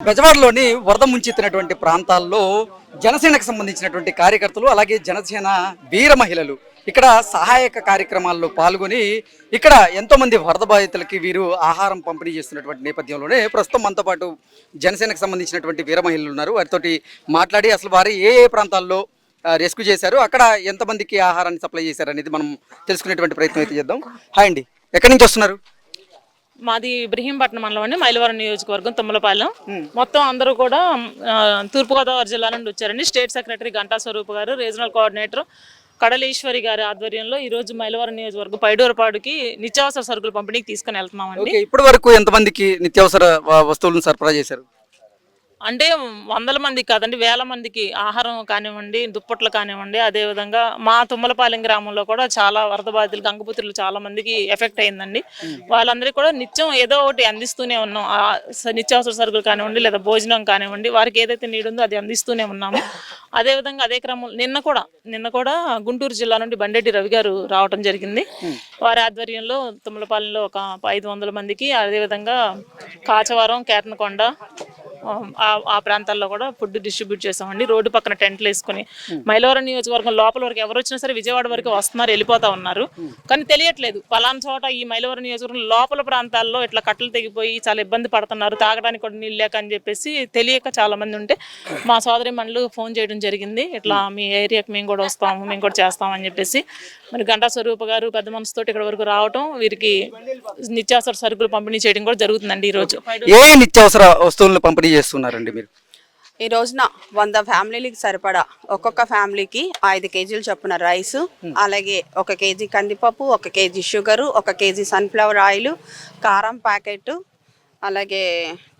బెజవాడలోని వరద ముంచెత్తినటువంటి ప్రాంతాల్లో జనసేనకు సంబంధించినటువంటి కార్యకర్తలు అలాగే జనసేన వీర మహిళలు ఇక్కడ సహాయక కార్యక్రమాల్లో పాల్గొని ఇక్కడ ఎంతో మంది వరద బాధితులకి వీరు ఆహారం పంపిణీ చేస్తున్నటువంటి నేపథ్యంలోనే ప్రస్తుతం మనతో పాటు జనసేనకు సంబంధించినటువంటి వీర మహిళలు ఉన్నారు. వారితోటి మాట్లాడి అసలు వారు ఏ ఏ ప్రాంతాల్లో రెస్క్యూ చేశారు, అక్కడ ఎంతమందికి ఆహారాన్ని సప్లై చేశారు అనేది మనం తెలుసుకునేటువంటి ప్రయత్నం అయితే చేద్దాం. హాయ్ అండి, ఎక్కడి నుంచి వస్తున్నారు? మాది ఇబ్రహీంపట్నం మండలం అండి, మైలవరం నియోజకవర్గం, తుమ్మలపాలెం. మొత్తం అందరూ కూడా తూర్పుగోదావరి జిల్లా నుండి వచ్చారండి. స్టేట్ సెక్రటరీ గంటా స్వరూప్ గారు, రీజనల్ కోఆర్డినేటర్ కడలీశ్వరి గారి ఆధ్వర్యంలో ఈ రోజు మైలవరం నియోజకవర్గం పైడూరపాడుకి నిత్యావసర సరుకులు పంపిణీకి తీసుకుని వెళ్తున్నామండి. ఇప్పటి వరకు ఎంతమందికి నిత్యావసర వస్తువులను సరఫరా చేశారు? అంటే వందల మందికి కాదండి, వేల మందికి ఆహారం కానివ్వండి, దుప్పట్లు కానివ్వండి. అదేవిధంగా మా తుమ్మలపాలెం గ్రామంలో కూడా చాలా వరద బాధితులు, గంగపుత్రులు చాలా మందికి ఎఫెక్ట్ అయిందండి. వాళ్ళందరికీ కూడా నిత్యం ఏదో ఒకటి అందిస్తూనే ఉన్నాం. నిత్యావసర సరుకులు కానివ్వండి లేదా భోజనం కానివ్వండి, వారికి ఏదైతే నీడ్ ఉందో అది అందిస్తూనే ఉన్నాము. అదేవిధంగా అదే క్రమంలో నిన్న కూడా గుంటూరు జిల్లా నుండి బండెడ్డి రవి గారు రావడం జరిగింది. వారి ఆధ్వర్యంలో తుమ్మలపాలెంలో ఒక 500 మందికి, అదేవిధంగా కాచవరం, కేతనకొండ ఆ ప్రాంతాల్లో కూడా ఫుడ్ డిస్ట్రిబ్యూట్ చేసామండి. రోడ్డు పక్కన టెంట్లు వేసుకుని మైలవరం నియోజకవర్గం లోపల వరకు ఎవరు వచ్చినా సరే విజయవాడ వరకు వస్తున్నారు, వెళ్ళిపోతా ఉన్నారు. కానీ తెలియట్లేదు పలానా చోట ఈ మైలవరం నియోజకవర్గం లోపల ప్రాంతాల్లో ఇట్లా కట్టలు తెగిపోయి చాలా ఇబ్బంది పడుతున్నారు, తాగడానికి కూడా నీళ్ళు లేక అని చెప్పేసి తెలియక చాలా మంది ఉంటే మా సోదరి మండలు ఫోన్ చేయడం జరిగింది. ఇట్లా మీ ఏరియాకి మేము కూడా వస్తాము, మేము కూడా చేస్తామని చెప్పేసి మరి గంటా స్వరూప గారు పెద్ద మనసుతో ఇక్కడ వరకు రావటం, వీరికి నిత్యావసర సరుకులు పంపిణీ చేయడం కూడా జరుగుతుందండి. ఈ రోజు ఏ నిత్యావసర వస్తువులను పంపిణీ చేస్తున్నారండి మీరు? ఈ రోజున 100 ఫ్యామిలీలకి సరిపడా ఒక్కొక్క ఫ్యామిలీకి 5 కేజీలు చొప్పున రైసు, అలాగే 1 కేజీ కందిపప్పు, 1 KG sugar, 1 KG sunflower oil, కారం ప్యాకెట్, అలాగే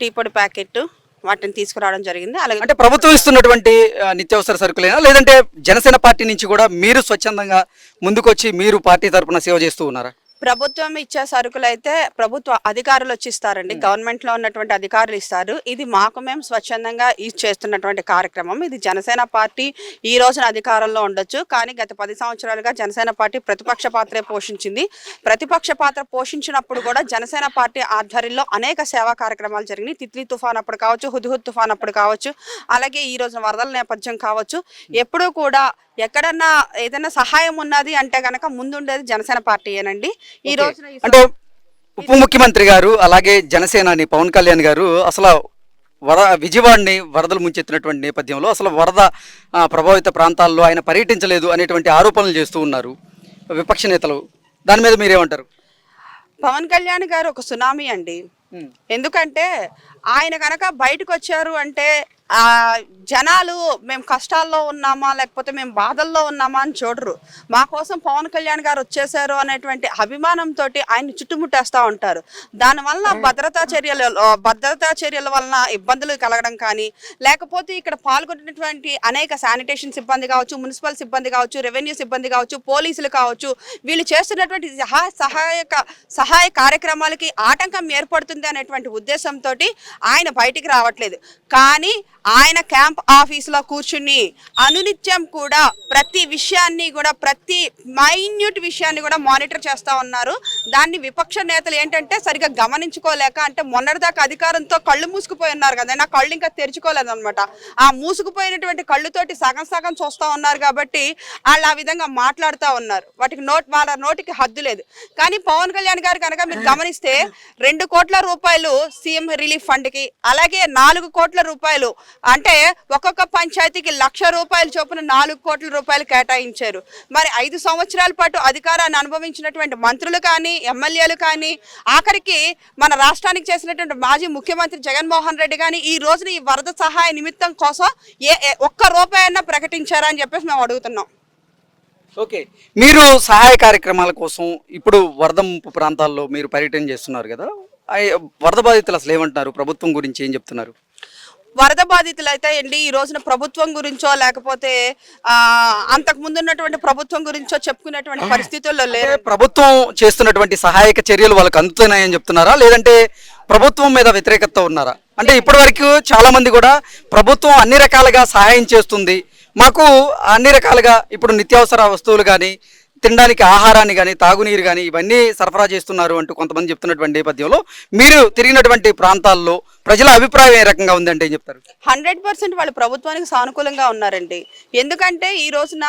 టీ పొడి ప్యాకెట్ వాటిని తీసుకురావడం జరిగింది. అలాగే అంటే ప్రభుత్వం ఇస్తున్నటువంటి నిత్యావసర సరుకులేనా, లేదంటే జనసేన పార్టీ నుంచి కూడా మీరు స్వచ్ఛందంగా ముందుకొచ్చి మీరు పార్టీ తరఫున సేవ చేస్తూ ఉన్నారా? ప్రభుత్వం ఇచ్చే సరుకులు అయితే ప్రభుత్వ అధికారులు వచ్చి ఇస్తారండి, గవర్నమెంట్ లో ఉన్నటువంటి అధికారులు ఇస్తారు. ఇది మాకు మేము స్వచ్ఛందంగా చేస్తున్నటువంటి కార్యక్రమం. ఇది జనసేన పార్టీ ఈ రోజున అధికారంలో ఉండొచ్చు, కానీ గత 10 సంవత్సరాలుగా జనసేన పార్టీ ప్రతిపక్ష పాత్రే పోషించింది. ప్రతిపక్ష పాత్ర పోషించినప్పుడు కూడా జనసేన పార్టీ ఆధ్వర్యంలో అనేక సేవా కార్యక్రమాలు జరిగినాయి. తిత్లీ తుఫాన్ అప్పుడు కావచ్చు, హుద్హుద్ తుఫాన్ అప్పుడు కావచ్చు, అలాగే ఈ రోజున వరదల నేపథ్యం కావచ్చు, ఎప్పుడూ కూడా ఎక్కడన్నా ఏదైనా సహాయం ఉన్నది అంటే కనుక ముందుండేది జనసేన పార్టీయేనండి. ఈ రోజున అంటే ఉప ముఖ్యమంత్రి గారు అలాగే జనసేనాని పవన్ కళ్యాణ్ గారు అసలు విజయవాడని వరదలు ముంచెత్తినటువంటి నేపథ్యంలో అసలు వరద ప్రభావిత ప్రాంతాల్లో ఆయన పర్యటించలేదు అనేటువంటి ఆరోపణలు చేస్తూ ఉన్నారు విపక్ష నేతలు. దాని మీద మీరేమంటారు? పవన్ కళ్యాణ్ గారు ఒక సునామీ అండి. ఎందుకంటే ఆయన కనుక బయటకు వచ్చారు అంటే జనాలు మేము కష్టాల్లో ఉన్నామా లేకపోతే మేము బాధల్లో ఉన్నామా అని చూడరు. మా కోసం పవన్ కళ్యాణ్ గారు వచ్చేసారు అనేటువంటి అభిమానంతో ఆయన చుట్టుముట్టేస్తూ ఉంటారు. దానివల్ల భద్రతా చర్యల వలన ఇబ్బందులు కలగడం కానీ, లేకపోతే ఇక్కడ పాల్గొన్నటువంటి అనేక శానిటేషన్ సిబ్బంది కావచ్చు, మున్సిపల్ సిబ్బంది కావచ్చు, రెవెన్యూ సిబ్బంది కావచ్చు, పోలీసులు కావచ్చు, వీళ్ళు చేస్తున్నటువంటి సహాయ కార్యక్రమాలకి ఆటంకం ఏర్పడుతుంది అనేటువంటి ఉద్దేశంతో ఆయన బయటికి రావట్లేదు. కానీ ఆయన క్యాంప్ ఆఫీసులో కూర్చుని అనునిత్యం కూడా ప్రతి విషయాన్ని కూడా, ప్రతి మైన్యూట్ విషయాన్ని కూడా మానిటర్ చేస్తూ ఉన్నారు. దాన్ని విపక్ష నేతలు ఏంటంటే సరిగా గమనించుకోలేక, అంటే మొన్నటిదాకా అధికారంతో కళ్ళు మూసుకుపోయి ఉన్నారు కదా, నా కళ్ళు ఇంకా తెరుచుకోలేదు అనమాట. ఆ మూసుకుపోయినటువంటి కళ్ళుతోటి సగం చూస్తూ ఉన్నారు కాబట్టి వాళ్ళు ఆ విధంగా మాట్లాడుతూ ఉన్నారు. వాటికి వాళ్ళ నోటికి హద్దు లేదు. కానీ పవన్ కళ్యాణ్ గారు కనుక మీరు గమనిస్తే 2 కోట్ల రూపాయలు సీఎం రిలీఫ్ ఫండ్కి, అలాగే 4 కోట్ల రూపాయలు అంటే ఒక్కొక్క పంచాయతీకి 1,00,000 రూపాయలు చొప్పున 4 కోట్ల రూపాయలు కేటాయించారు. మరి 5 సంవత్సరాల పాటు అధికారాన్ని అనుభవించినటువంటి మంత్రులు కానీ, ఎమ్మెల్యేలు కానీ, ఆఖరికి మన రాష్ట్రానికి చేసినటువంటి మాజీ ముఖ్యమంత్రి జగన్మోహన్ రెడ్డి కానీ ఈ రోజున ఈ వరద సహాయ నిమిత్తం కోసం ఒక్క రూపాయన్నా ప్రకటించారా అని చెప్పేసి మేము అడుగుతున్నాం. ఓకే, మీరు సహాయ కార్యక్రమాల కోసం ఇప్పుడు వరద ముంపు ప్రాంతాల్లో మీరు పర్యటన చేస్తున్నారు కదా, వరద బాధితులు అసలు ఏమంటున్నారు, ప్రభుత్వం గురించి ఏం చెప్తున్నారు? వరద బాధితులు అయితే అండి ఈ రోజున ప్రభుత్వం గురించో లేకపోతే అంతకు ముందు ఉన్నటువంటి ప్రభుత్వం గురించో చెప్పుకునేటువంటి పరిస్థితుల్లో లేదు. ప్రభుత్వం చేస్తున్నటువంటి సహాయక చర్యలు వాళ్ళకి అందుతున్నాయని చెప్తున్నారా, లేదంటే ప్రభుత్వం మీద వ్యతిరేకత ఉన్నారా? అంటే ఇప్పటి వరకు చాలా మంది కూడా ప్రభుత్వం అన్ని రకాలుగా సహాయం చేస్తుంది, మాకు అన్ని రకాలుగా ఇప్పుడు నిత్యావసర వస్తువులు కానీ తినడానికి ఆహారాన్ని కానీ తాగునీరు కానీ ఇవన్నీ సరఫరా చేస్తున్నారు అంటూ కొంతమంది చెప్తున్నటువంటి నేపథ్యంలో మీరు తిరిగినటువంటి ప్రాంతాల్లో ప్రజల అభిప్రాయం ఏ రకంగా ఉందంటే ఏం చెప్తారు? 100% వాళ్ళు ప్రభుత్వానికి సానుకూలంగా ఉన్నారండి. ఎందుకంటే ఈ రోజున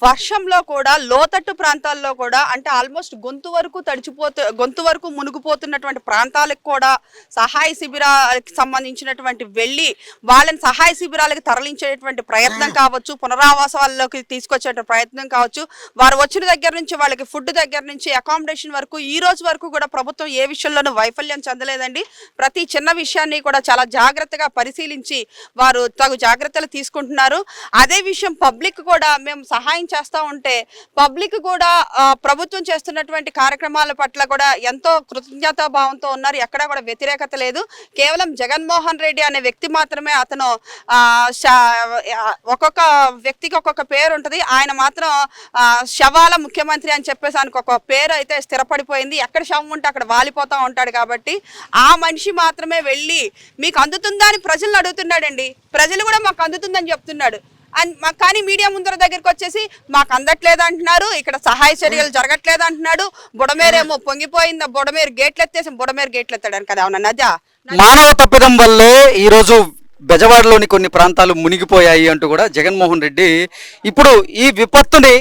వర్షంలో కూడా లోతట్టు ప్రాంతాల్లో కూడా అంటే ఆల్మోస్ట్ గొంతు వరకు మునిగిపోతున్నటువంటి ప్రాంతాలకు కూడా సహాయ శిబిరాలకు సంబంధించినటువంటి వెళ్ళి వాళ్ళని సహాయ శిబిరాలకు తరలించేటువంటి ప్రయత్నం కావచ్చు, పునరావాసాల్లోకి తీసుకొచ్చే ప్రయత్నం కావచ్చు, వారు వచ్చిన దగ్గర నుంచి వాళ్ళకి ఫుడ్ దగ్గర నుంచి అకామిడేషన్ వరకు ఈ రోజు వరకు కూడా ప్రభుత్వం ఏ విషయంలోనూ వైఫల్యం చెందలేదండి. ప్రతి చిన్న విషయాన్ని కూడా చాలా జాగ్రత్తగా పరిశీలించి వారు తగు జాగ్రత్తలు తీసుకుంటున్నారు. అదే విషయం పబ్లిక్ కూడా మేము సహాయం చేస్తూ ఉంటే పబ్లిక్ కూడా ప్రభుత్వం చేస్తున్నటువంటి కార్యక్రమాల పట్ల కూడా ఎంతో కృతజ్ఞతాభావంతో ఉన్నారు. ఎక్కడా కూడా వ్యతిరేకత లేదు. కేవలం జగన్మోహన్ రెడ్డి అనే వ్యక్తి మాత్రమే అతను ఒక్కొక్క వ్యక్తికి ఒక్కొక్క పేరు ఉంటుంది. ఆయన మాత్రం శవాల ముఖ్యమంత్రి అని చెప్పేసి ఆయనకు ఒక పేరు అయితే స్థిరపడిపోయింది. ఎక్కడ శవం ఉంటే అక్కడ వాలిపోతూ ఉంటాడు. కాబట్టి ఆ మనిషి మాత్రమే వెళ్ళి మీకు అందుతుందా అని ప్రజలను అడుగుతున్నాడండి. ప్రజలు కూడా మాకు అందుతుందని చెప్తున్నాడు. కానీ మీడియా ముందర దగ్గరికి వచ్చేసి మాకు అందట్లేదు అంటున్నారు, ఇక్కడ సహాయ చర్యలు జరగట్లేదు అంటున్నాడు. బుడమేరేమో పొంగిపోయిందా, బుడమేరు గేట్లు ఎత్తేసి బుడమేరు గేట్లు ఎత్తాడు కదా. అవునా నదా? మానవ తప్పిదం వల్లే ఈరోజు బెజవాడలోని కొన్ని ప్రాంతాలు మునిగిపోయాయి అంటూ కూడా జగన్మోహన్ రెడ్డి ఇప్పుడు ఈ విపత్తుని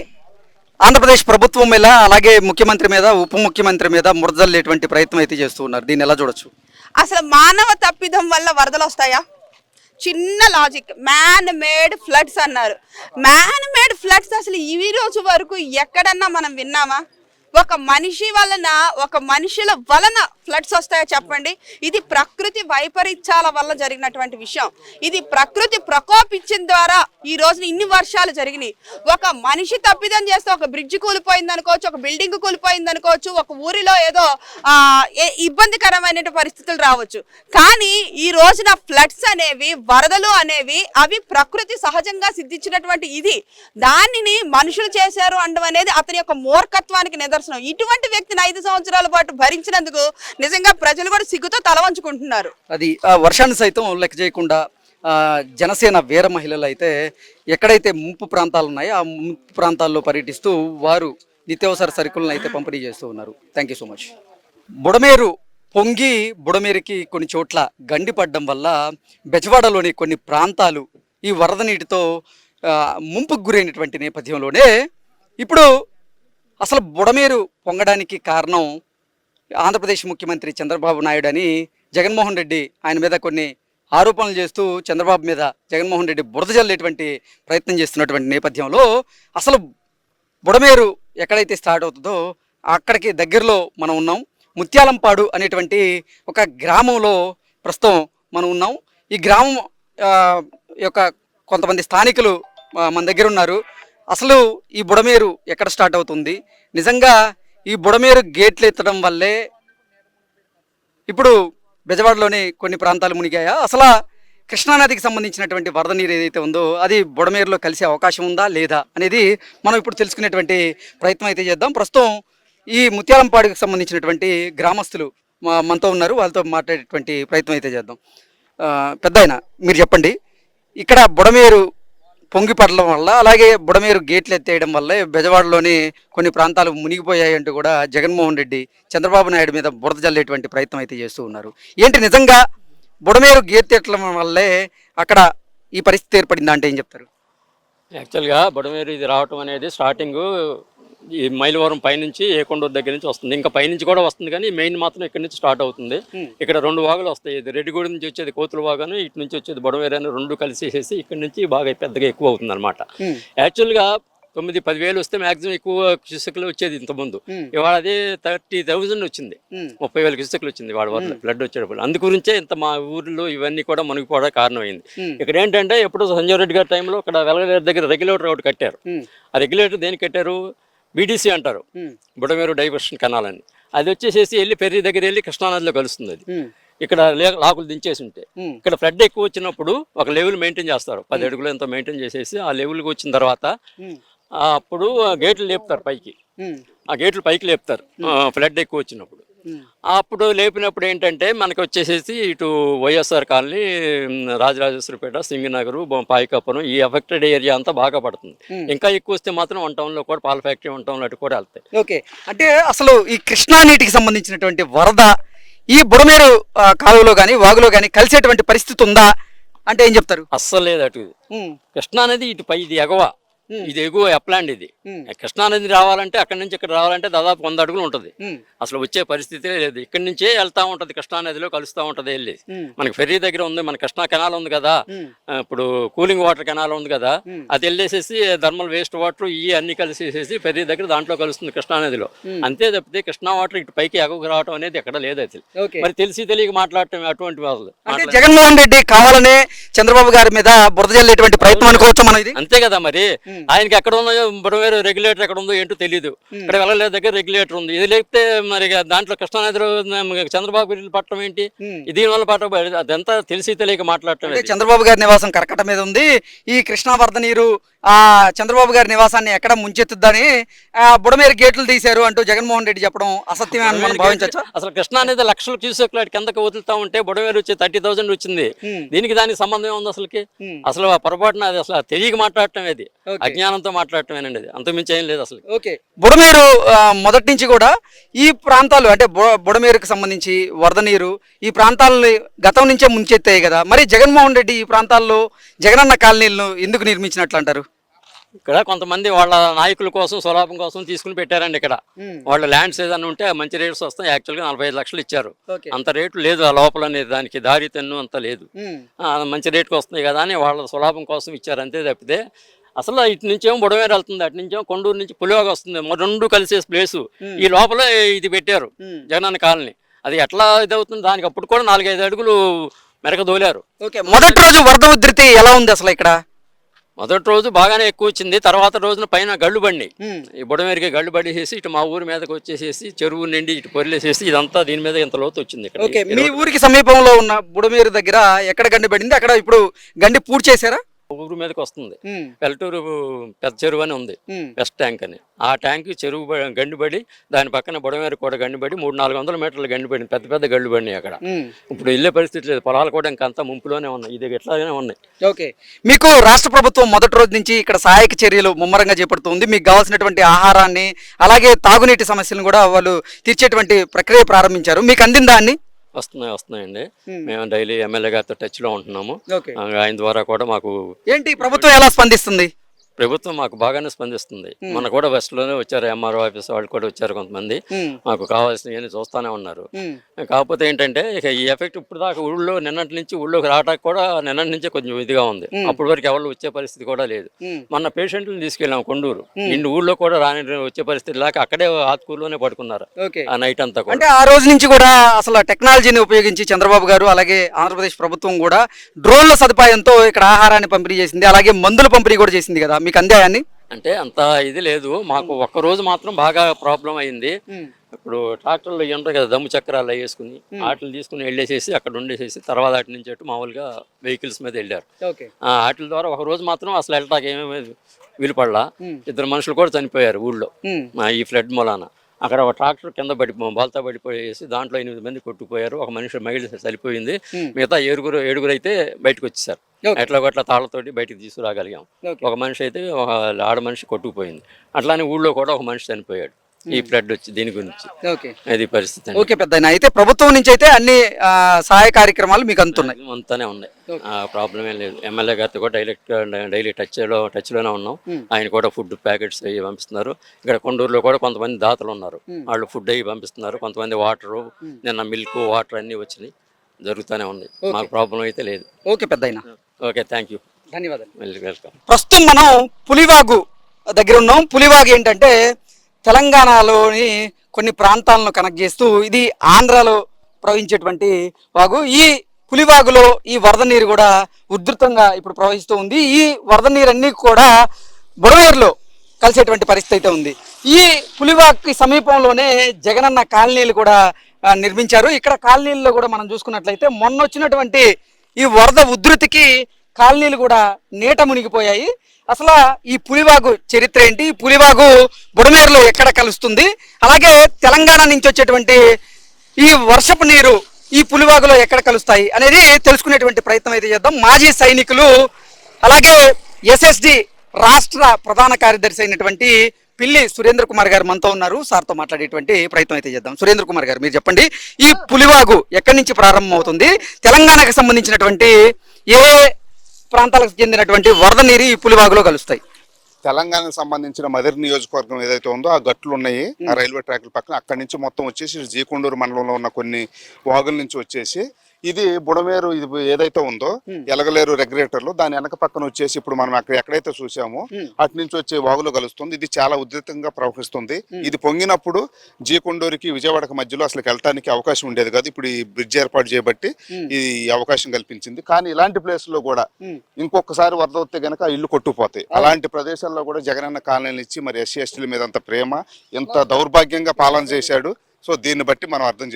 ఆంధ్రప్రదేశ్ ప్రభుత్వం మీద అలాగే ముఖ్యమంత్రి మీద ఉప ముఖ్యమంత్రి మీద మురదల్లేటువంటి ప్రయత్నం అయితే చేస్తూ ఉన్నారు. దీన్ని ఎలా చూడొచ్చు? అసలు మానవ తప్పిదం వల్ల వరదలు వస్తాయా? చిన్న లాజిక్, మ్యాన్ మేడ్ ఫ్లడ్స్ అన్నారు. మ్యాన్ మేడ్ ఫ్లడ్స్ అసలు ఈ రోజు వరకు ఎక్కడన్నా మనం విన్నామా? ఒక మనిషి మనుషుల వలన ఫ్లడ్స్ వస్తాయో చెప్పండి. ఇది ప్రకృతి వైపరీత్యాల వల్ల జరిగినటువంటి విషయం. ఇది ప్రకృతి ప్రకోపించిన ద్వారా ఈ రోజున ఇన్ని వర్షాలు జరిగినాయి. ఒక మనిషి తప్పిదం చేస్తే ఒక బ్రిడ్జ్ కూలిపోయింది అనుకోవచ్చు, ఒక బిల్డింగ్ కూలిపోయింది అనుకోవచ్చు, ఒక ఊరిలో ఏదో ఇబ్బందికరమైన పరిస్థితులు రావచ్చు. కానీ ఈ రోజున ఫ్లడ్స్ అనేవి, వరదలు అనేవి అవి ప్రకృతి సహజంగా సిద్ధించినటువంటి ఇది. దానిని మనుషులు చేశారు అనడం అనేది అతని యొక్క మూర్ఖత్వానికి నిదర్శనం. ఇటువంటి వ్యక్తిని 5 సంవత్సరాల పాటు భరించినందుకు నిజంగా ప్రజలు కూడా సిగ్గుతో తల వంచుకుంటున్నారు. అది వర్షాన్ని సైతం లెక్క చేయకుండా జనసేన వీర మహిళలు అయితే ఎక్కడైతే ముంపు ప్రాంతాలు ఉన్నాయో ఆ ముంపు ప్రాంతాల్లో పర్యటిస్తూ వారు నిత్యావసర సరుకులను అయితే పంపిణీ చేస్తూ ఉన్నారు. Thank you so much. Budameru పొంగి బుడమేరుకి కొన్ని చోట్ల గండిపడడం వల్ల బెజవాడలోని కొన్ని ప్రాంతాలు ఈ వరద నీటితో ముంపుకు గురైనటువంటి నేపథ్యంలోనే ఇప్పుడు అసలు బుడమేరు పొంగడానికి కారణం ఆంధ్రప్రదేశ్ ముఖ్యమంత్రి చంద్రబాబు నాయుడు అని జగన్మోహన్ రెడ్డి ఆయన మీద కొన్ని ఆరోపణలు చేస్తూ చంద్రబాబు మీద జగన్మోహన్ రెడ్డి బురద జల్లేటువంటి ప్రయత్నం చేస్తున్నటువంటి నేపథ్యంలో అసలు బుడమేరు ఎక్కడైతే స్టార్ట్ అవుతుందో అక్కడికి దగ్గరలో మనం ఉన్నాం. ముత్యాలంపాడు అనేటువంటి ఒక గ్రామంలో ప్రస్తుతం మనం ఉన్నాం. ఈ గ్రామం యొక్క కొంతమంది స్థానికులు మన దగ్గర ఉన్నారు. అసలు ఈ బుడమేరు ఎక్కడ స్టార్ట్ అవుతుంది, నిజంగా ఈ బుడమేరు గేట్లు ఎత్తడం వల్లే ఇప్పుడు బెజవాడలోని కొన్ని ప్రాంతాలు మునిగాయా, అసలు కృష్ణానదికి సంబంధించినటువంటి వరద నీరు ఏదైతే ఉందో అది బుడమేరులో కలిసే అవకాశం ఉందా లేదా అనేది మనం ఇప్పుడు తెలుసుకునేటువంటి ప్రయత్నం అయితే చేద్దాం. ప్రస్తుతం ఈ ముత్యాలంపాడుకి సంబంధించినటువంటి గ్రామస్తులు మనతో ఉన్నారు, వాళ్ళతో మాట్లాడేటువంటి ప్రయత్నం అయితే చేద్దాం. పెద్దాయన మీరు చెప్పండి, ఇక్కడ బుడమేరు పొంగిపడడం వల్ల అలాగే బుడమేరు గేట్లు ఎత్తేయడం వల్ల బెజవాడలోని కొన్ని ప్రాంతాలు మునిగిపోయాయి అంటూ కూడా జగన్మోహన్ రెడ్డి చంద్రబాబు నాయుడు మీద బురద జల్లేటువంటి ప్రయత్నం అయితే చేస్తూ ఉన్నారు. ఏంటి నిజంగా బుడమేరు గేట్టెట్టడం వల్లే అక్కడ ఈ పరిస్థితి ఏర్పడిందా అంటే ఏం చెప్తారు? యాక్చువల్గా బుడమేరు ఇది రావటం అనేది స్టార్టింగ్ ఈ మైలవరం పైనుంచి ఏకొండూరు దగ్గర నుంచి వస్తుంది, ఇంకా పైనుంచి కూడా వస్తుంది, కానీ మెయిన్ మాత్రం ఇక్కడ నుంచి స్టార్ట్ అవుతుంది. ఇక్కడ 2 వాగులు వస్తాయి. ఇది రెడ్డిగూడ నుంచి వచ్చేది కోతుల వాగను, ఇటు నుంచి వచ్చేది బుడమేరు అని 2 కలిసేసి ఇక్కడ నుంచి బాగా పెద్దగా ఎక్కువ అవుతుంది అనమాట. యాక్చువల్గా 9-10 వేలు వస్తే మాక్సిమం ఎక్కువ క్యూసెక్లు వచ్చేది ఇంతకుముందు. ఇవాళ అదే 30,000 వచ్చింది, 30,000 క్యూసెక్లు వచ్చింది వాడి వల్ల ఫ్లడ్ వచ్చేటప్పుడు. అందు గురించే ఇంత మా ఊర్లో ఇవన్నీ కూడా మునిగిపోవడానికి కారణమైంది. ఇక్కడ ఏంటంటే ఎప్పుడు సంజయ్ రెడ్డి గారి టైంలో ఇక్కడ వెలగలేరు దగ్గర రెగ్యులేటర్ ఒకటి కట్టారు. ఆ రెగ్యులేటర్ దేనికి కట్టారు? బీడీసీ అంటారు, బుడమేరు డైవర్షన్ కెనాల్ అని. అది వచ్చేసేసి వెళ్ళి పెర్రీ దగ్గర వెళ్ళి కృష్ణానదిలో కలుస్తుంది. అది ఇక్కడ లాకులు దించేసి ఉంటే ఇక్కడ ఫ్లడ్ ఎక్కువ వచ్చినప్పుడు ఒక లెవెల్ మెయింటైన్ చేస్తారు, 10 అడుగులు ఎంతో మెయింటైన్ చేసేసి ఆ లెవెల్కి వచ్చిన తర్వాత అప్పుడు గేట్లు లేపుతారు పైకి. ఆ గేట్లు పైకి లేపుతారు ఫ్లడ్ ఎక్కువ వచ్చినప్పుడు. అప్పుడు లేపినప్పుడు ఏంటంటే మనకి వచ్చేసేసి ఇటు వైఎస్ఆర్ కాలనీ, రాజరాజేశ్వరిపేట, సింగనగరు, పాయికపురం ఈ ఎఫెక్టెడ్ ఏరియా అంతా బాగా పడుతుంది. ఇంకా ఎక్కువ వస్తే మాత్రం 1 టౌన్లో కూడా పాల ఫ్యాక్టరీ 1 టౌన్లో అటు కూడా వెళ్తాయి. ఓకే, అంటే అసలు ఈ కృష్ణా నీటికి సంబంధించినటువంటి వరద ఈ బుడమేరు కాలువలో కానీ వాగులో కానీ కలిసేటువంటి పరిస్థితి ఉందా అంటే ఏం చెప్తారు? అస్సలు లేదు అటు. కృష్ణా నది ఇటు పై ఇది ఎగవ, ఇది ఎగువ ఎప్లాండ్. ఇది కృష్ణా నది రావాలంటే అక్కడి నుంచి ఇక్కడ రావాలంటే దాదాపు 100 అడుగులు ఉంటుంది. అసలు వచ్చే పరిస్థితి లేదు. ఇక్కడి నుంచే వెళ్తా ఉంటది, కృష్ణా నదిలో కలుస్తూ ఉంటది వెళ్ళి. మనకి ఫెర్రీ దగ్గర ఉంది, మన కృష్ణా కెనాల్ ఉంది కదా, ఇప్పుడు కూలింగ్ వాటర్ కెనాల్ ఉంది కదా, అది వెళ్ళేసేసి థర్మల్ వేస్ట్ వాటర్ ఇవి అన్ని కలిసేసేసి ఫెర్రీ దగ్గర దాంట్లో కలుస్తుంది కృష్ణా నదిలో. అంతే తప్పితే కృష్ణా వాటర్ ఇటు పైకి ఎగకు రావడం అనేది ఎక్కడ లేదు. అది మరి తెలిసి తెలియక మాట్లాడటం అటువంటి వాళ్ళు. అంటే జగన్మోహన్ రెడ్డి కావాలనే చంద్రబాబు గారి మీద బురద జల్లేటువంటి ప్రయత్నం అనుకోవచ్చు మనం ఇది. అంతే కదా, మరి ఆయనకి ఎక్కడ ఉందో బుడమేరు రెగ్యులేటర్ ఎక్కడ ఉందో ఏంటో తెలియదు. ఇక్కడ వెళ్ళలేదు దగ్గర రెగ్యులేటర్ ఉంది. ఇది లేకపోతే మరి దాంట్లో కృష్ణానదిలో చంద్రబాబు గారి పట్టడం ఏంటి, దీనివల్ల పట్టడం అదంతా తెలిసి తెలియక మాట్లాడటం. చంద్రబాబు గారి నివాసం కరకట మీద ఉంది. ఈ కృష్ణా వరద నీరు ఆ చంద్రబాబు గారి నివాసాన్ని ఎక్కడ ముంచెత్తుద్దని బుడమేరు గేట్లు తీశారు అంటూ జగన్మోహన్ రెడ్డి చెప్పడం అసత్యమే అని మనం భావించవచ్చు. అసలు కృష్ణా అనేది లక్షలు క్యూసెక్లు కిందకి వదులుతా ఉంటే బుడమేరు వచ్చి 30,000 వచ్చింది. దానికి సంబంధం ఉంది అసలుకి. అసలు ఆ పొరపాటున అది అసలు తెలియక మాట్లాడటం, అది అజ్ఞానంతో మాట్లాడటమేనండి. అది అంతకుమించి ఏం లేదు అసలు. ఓకే, బుడమేరు మొదటి నుంచి కూడా ఈ ప్రాంతాలు అంటే బుడమేరుకు సంబంధించి వరద నీరు ఈ ప్రాంతాలని గతం నుంచే ముంచెత్తాయి కదా, మరి జగన్మోహన్ రెడ్డి ఈ ప్రాంతాల్లో జగనన్న కాలనీలను ఎందుకు నిర్మించినట్లు అంటారు? ఇక్కడ కొంతమంది వాళ్ళ నాయకుల కోసం స్వలాభం కోసం తీసుకుని పెట్టారండి. ఇక్కడ వాళ్ళ ల్యాండ్స్ ఏదైనా ఉంటే మంచి రేట్స్ వస్తాయి. యాక్చువల్గా 45 లక్షలు ఇచ్చారు. అంత రేటు లేదు ఆ లోపల, దానికి దారి తెన్ను అంత లేదు. మంచి రేటుకి వస్తుంది కదా అని వాళ్ళ స్వలాభం కోసం ఇచ్చారు, అంతే తప్పితే అసలు ఇటు నుంచేమో బుడమేరు వెళ్తుంది, అటు నుంచేమో కొండూరు నుంచి పులివాగ వస్తుంది. 2 కలిసే ప్లేసు ఈ లోపల ఇది పెట్టారు జగనన్న కాలనీ. అది ఎట్లా ఇదవుతుంది, దానికి అప్పుడు కూడా 4-5 అడుగులు మెరక దోలారు. ఓకే, మొదటి రోజు వరద ఉధృతి ఎలా ఉంది అసలు ఇక్కడ? మొదటి రోజు బాగానే ఎక్కువ వచ్చింది. తర్వాత రోజున పైన గళ్ళు బండి, ఈ బుడమేరికి గళ్ళు పడేసేసి ఇటు మా ఊరి మీదకి వచ్చేసేసి చెరువు నిండి ఇటు పొరిలేసేసి ఇదంతా దీని మీద ఇంత లోతు వచ్చింది. ఇక్కడ ఓకే, మీ ఊరికి సమీపంలో ఉన్న బుడమేరు దగ్గర ఎక్కడ గండి పడింది? అక్కడ ఇప్పుడు గండి పూర్తి చేశారా? ఊరు మీదకి వస్తుంది. పెల్టూరు పెద్ద చెరువు అని ఉంది, వెస్ట్ ట్యాంక్ అని. ఆ ట్యాంక్ చెరువు గండిపడి దాని పక్కన బుడమేరు కూడా గండిపడి 300-400 మీటర్లు గండిపడి పెద్ద పెద్ద గళ్ళు పడినాయి అక్కడ. ఇప్పుడు వెళ్ళే పరిస్థితి లేదు. పొలాలు కూడా ఇంకంతా ముంపులోనే ఉన్నాయి, ఇది ఎట్లాగానే ఉన్నాయి. ఓకే, మీకు రాష్ట్ర ప్రభుత్వం మొదటి రోజు నుంచి ఇక్కడ సహాయక చర్యలు ముమ్మరంగా చేపడుతుంది. మీకు కావాల్సినటువంటి ఆహారాన్ని అలాగే తాగునీటి సమస్యలను కూడా వాళ్ళు తీర్చేటువంటి ప్రక్రియ ప్రారంభించారు. మీకు అందిందా అన్ని? వస్తున్నాయండి. మేము డైలీ ఎమ్మెల్యే గారితో టచ్లో ఉంటున్నాము. ఆయన ద్వారా కూడా మాకు ఏంటి ప్రభుత్వం ఎలా స్పందిస్తుంది? ప్రభుత్వం మాకు బాగానే స్పందిస్తుంది. మన కూడా వెస్ట్ లోనే వచ్చారు, ఎంఆర్ఓ ఆఫీస్ వాళ్ళు కూడా వచ్చారు కొంతమంది. మాకు కావాల్సినవి చూస్తానే ఉన్నారు. కాకపోతే ఏంటంటే ఇక ఈ ఎఫెక్ట్ ఇప్పుడు దాకా ఊళ్ళో నిన్నటి నుంచి ఊళ్ళోకి రావడానికి కూడా నిన్నటి నుంచే కొంచెం ఇదిగా ఉంది. అప్పటి వరకు ఎవరు వచ్చే పరిస్థితి కూడా లేదు. మొన్న పేషెంట్లను తీసుకెళ్ళాం కొండూరు, ఇన్ని ఊళ్ళో కూడా వచ్చే పరిస్థితి లేక అక్కడే ఆత్కూరులోనే పడుకున్నారు ఆ నైట్ అంతా కూడా. అంటే ఆ రోజు నుంచి కూడా అసలు టెక్నాలజీని ఉపయోగించి చంద్రబాబు గారు అలాగే ఆంధ్రప్రదేశ్ ప్రభుత్వం కూడా డ్రోన్ల సదుపాయంతో ఇక్కడ ఆహారాన్ని పంపిణీ చేసింది, అలాగే మందుల పంపిణీ కూడా చేసింది కదా, మీకు అందాయని? అంటే అంత ఇది లేదు మాకు. ఒక్క రోజు మాత్రం బాగా ప్రాబ్లం అయింది. ఇప్పుడు ట్రాక్టర్లు ఉంటాయి కదా, దమ్ము చక్రాలు వేసుకుని వాటిని తీసుకుని వెళ్ళేసేసి అక్కడ ఉండేసేసి తర్వాత వాటి నుంచి అటు మామూలుగా వెహికల్స్ మీద వెళ్ళారు. వాటి ద్వారా ఒక రోజు మాత్రం అసలు వెళ్ళటానికి ఏమేమి వీలుపడలా. 2 మనుషులు కూడా చనిపోయారు ఊళ్ళో ఈ ఫ్లడ్ మూలాన. అక్కడ ఒక ట్రాక్టర్ కింద బాల్తా పడిపోయేసి దాంట్లో 8 మంది కొట్టుకుపోయారు. ఒక మహిళ చనిపోయింది. మిగతా 7 అయితే బయటకు వచ్చేసారు. ఎట్లా తాళ్లతోటి బయటకు తీసుకురాగలిగాం. ఒక మనిషి అయితే ఒక ఆడ మనిషి కొట్టుకుపోయింది. అట్లానే ఊళ్ళో కూడా ఒక మనిషి చనిపోయాడు ఈ ఫ్లడ్ వచ్చి దీని గురించి. అది పరిస్థితి. ఓకే పెద్దయినా, అయితే ప్రభుత్వం నుంచి అయితే అన్ని సహాయ కార్యక్రమాలు మీకు అంతానే ఉన్నాయి, ప్రాబ్లం ఏం లేదు. ఎమ్మెల్యే గారితో కూడా డైలీ టచ్లోనే ఉన్నాం. ఆయన కూడా ఫుడ్ ప్యాకెట్స్ అవి పంపిస్తున్నారు. ఇక్కడ కొండూరులో కూడా కొంతమంది దాతలు ఉన్నారు, వాళ్ళు ఫుడ్ అవి పంపిస్తున్నారు. కొంతమంది వాటరు, నిన్న మిల్క్ వాటర్ అన్నీ వచ్చినాయి, జరుగుతూనే ఉన్నాయి. మాకు ప్రాబ్లం అయితే లేదు. ఓకే పెద్దయినా, ఓకే, థ్యాంక్ యూ, ధన్యవాదాలు. వెల్కమ్. ప్రస్తుతం మనం పులివాగు దగ్గర ఉన్నాం. పులివాగు ఏంటంటే తెలంగాణలోని కొన్ని ప్రాంతాలను కనెక్ట్ చేస్తూ ఇది ఆంధ్రాలో ప్రవహించేటువంటి వాగు. ఈ పులివాగులో ఈ వరద నీరు కూడా ఉధృతంగా ఇప్పుడు ప్రవహిస్తూ ఉంది. ఈ వరద నీరన్నీ కూడా బుడమేరులో కలిసేటువంటి పరిస్థితి అయితే ఉంది. ఈ పులివాగుకి సమీపంలోనే జగనన్న కాలనీలు కూడా నిర్మించారు. ఇక్కడ కాలనీల్లో కూడా మనం చూసుకున్నట్లయితే మొన్న వచ్చినటువంటి ఈ వరద ఉధృతికి కాలనీలు కూడా నీట మునిగిపోయాయి. అసలు ఈ పులివాగు చరిత్ర ఏంటి, పులివాగు బుడమేరులో ఎక్కడ కలుస్తుంది, అలాగే తెలంగాణ నుంచి వచ్చేటువంటి ఈ వర్షపు నీరు ఈ పులివాగులో ఎక్కడ కలుస్తాయి అనేది తెలుసుకునేటువంటి ప్రయత్నం అయితే చేద్దాం. మాజీ సైనికులు అలాగే ఎస్ఎస్డి రాష్ట్ర ప్రధాన కార్యదర్శి అయినటువంటి పిల్లి సురేంద్ర కుమార్ గారు మనతో ఉన్నారు. సార్తో మాట్లాడేటువంటి ప్రయత్నం అయితే చేద్దాం. సురేంద్ర కుమార్ గారు, మీరు చెప్పండి, ఈ పులివాగు ఎక్కడి నుంచి ప్రారంభం అవుతుంది? తెలంగాణకు సంబంధించినటువంటి ఏ ప్రాంతాలకు చెందినటువంటి వరద నీరు ఈ పులివాగులో కలుస్తాయి? తెలంగాణకు సంబంధించిన మదిరి నియోజకవర్గం ఏదైతే ఉందో ఆ గట్లు ఉన్నాయి ఆ రైల్వే ట్రాక్ల పక్కన, అక్కడి నుంచి మొత్తం వచ్చేసి జీకొండూరు మండలంలో ఉన్న కొన్ని వాగుల నుంచి వచ్చేసి ఇది బుడమేరు ఇది ఏదైతే ఉందో ఎలగలేరు రెగ్యులేటర్లు దాని వెనక పక్కన వచ్చేసి ఇప్పుడు మనం అక్కడ ఎక్కడైతే చూసామో అటు నుంచి వచ్చే వాగులో కలుస్తుంది. ఇది చాలా ఉధృతంగా ప్రవహిస్తుంది. ఇది పొంగినప్పుడు జీకొండూరుకి విజయవాడకి మధ్యలో అసలు వెళ్ళటానికి అవకాశం ఉండేది కాదు. ఇప్పుడు ఈ బ్రిడ్జ్ ఏర్పాటు చేయబట్టి ఈ అవకాశం కల్పించింది. కానీ ఇలాంటి ప్లేస్ లో కూడా ఇంకొకసారి వరద వస్తే గనక ఇల్లు కొట్టుకుపోతాయి. అలాంటి ప్రదేశాల్లో కూడా జగనన్న కాలనీలు ఇచ్చి మరి ఎస్సీ ఎస్టీల మీద అంత ప్రేమ, ఎంత దౌర్భాగ్యంగా పాలన చేశాడు. సో దీన్ని బట్టి మనం అర్థం చేసుకోవాలి.